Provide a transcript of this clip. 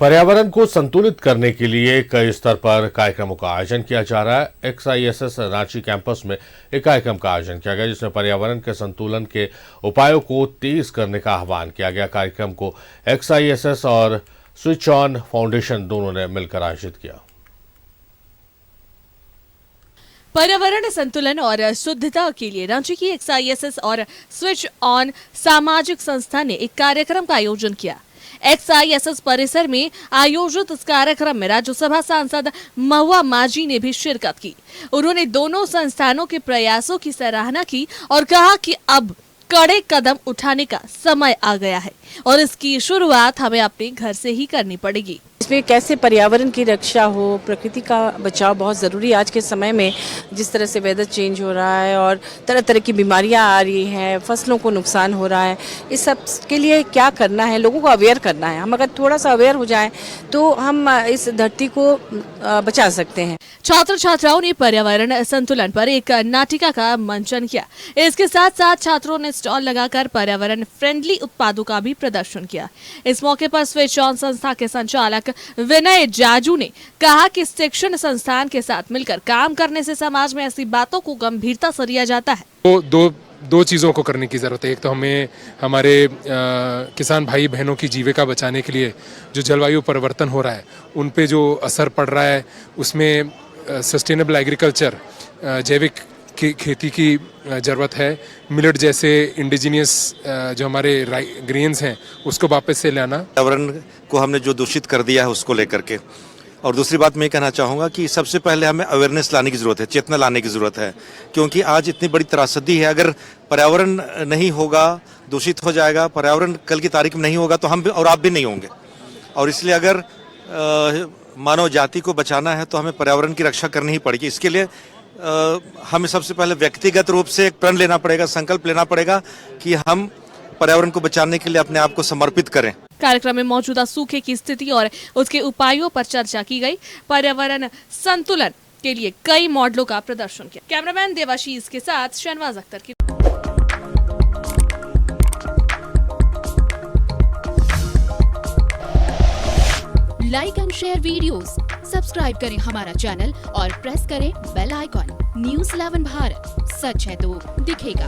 पर्यावरण को संतुलित करने के लिए कई स्तर पर कार्यक्रमों का आयोजन किया जा रहा है। XISS रांची कैंपस में एक कार्यक्रम का आयोजन किया गया जिसमें पर्यावरण के संतुलन के उपायों को तेज करने का आह्वान किया गया। कार्यक्रम को XISS और स्विच ऑन फाउंडेशन दोनों ने मिलकर आयोजित किया। पर्यावरण संतुलन और शुद्धता के लिए रांची की XISS और स्विच ऑन सामाजिक संस्था ने एक कार्यक्रम का आयोजन किया। XISS परिसर में आयोजित इस कार्यक्रम में राज्यसभा सांसद महुआ माझी ने भी शिरकत की। उन्होंने दोनों संस्थानों के प्रयासों की सराहना की और कहा कि अब कड़े कदम उठाने का समय आ गया है और इसकी शुरुआत हमें अपने घर से ही करनी पड़ेगी। इसमें कैसे पर्यावरण की रक्षा हो, प्रकृति का बचाव बहुत ज़रूरी है। आज के समय में जिस तरह से वेदर चेंज हो रहा है और तरह तरह की बीमारियां आ रही हैं, फसलों को नुकसान हो रहा है, इस सब के लिए क्या करना है, लोगों को अवेयर करना है। हम अगर थोड़ा सा अवेयर हो जाए तो हम इस धरती को बचा सकते हैं। छात्र छात्राओं ने पर्यावरण संतुलन पर एक नाटिका का मंचन किया। इसके साथ साथ छात्रों ने स्टॉल लगाकर पर्यावरण फ्रेंडली उत्पादों का भी प्रदर्शन किया। इस मौके पर स्विच ऑन संस्था के संचालक विनय जाजू ने कहा कि शिक्षण संस्थान के साथ मिलकर काम करने से समाज में ऐसी बातों को गंभीरता से लिया जाता है। दो चीज़ों को करने की ज़रूरत है। एक तो हमें हमारे किसान भाई बहनों की जीविका बचाने के लिए जो जलवायु परिवर्तन हो रहा है उन पे जो असर पड़ रहा है उसमें सस्टेनेबल एग्रीकल्चर, जैविक खेती की ज़रूरत है। मिलेट जैसे इंडिजिनियस जो हमारे ग्रेन्स हैं उसको वापस से लाना। पर्यावरण को हमने जो दूषित कर दिया है उसको लेकर के। और दूसरी बात मैं कहना चाहूँगा कि सबसे पहले हमें अवेयरनेस लाने की ज़रूरत है, चेतना लाने की ज़रूरत है, क्योंकि आज इतनी बड़ी त्रासदी है। अगर पर्यावरण नहीं होगा, दूषित हो जाएगा, पर्यावरण कल की तारीख में नहीं होगा तो हम भी और आप भी नहीं होंगे। और इसलिए अगर मानव जाति को बचाना है तो हमें पर्यावरण की रक्षा करनी ही पड़ेगी। इसके लिए हमें सबसे पहले व्यक्तिगत रूप से एक प्रण लेना पड़ेगा, संकल्प लेना पड़ेगा कि हम पर्यावरण को बचाने के लिए अपने आप को समर्पित करें। कार्यक्रम में मौजूदा सूखे की स्थिति और उसके उपायों पर चर्चा की गई। पर्यावरण संतुलन के लिए कई मॉडलों का प्रदर्शन किया। कैमरामैन देवाशीष के साथ शहनवाज अख्तर की। Like and share videos, subscribe करें हमारा चैनल और प्रेस करें बेल आइकॉन। News 11 भारत, सच है तो दिखेगा।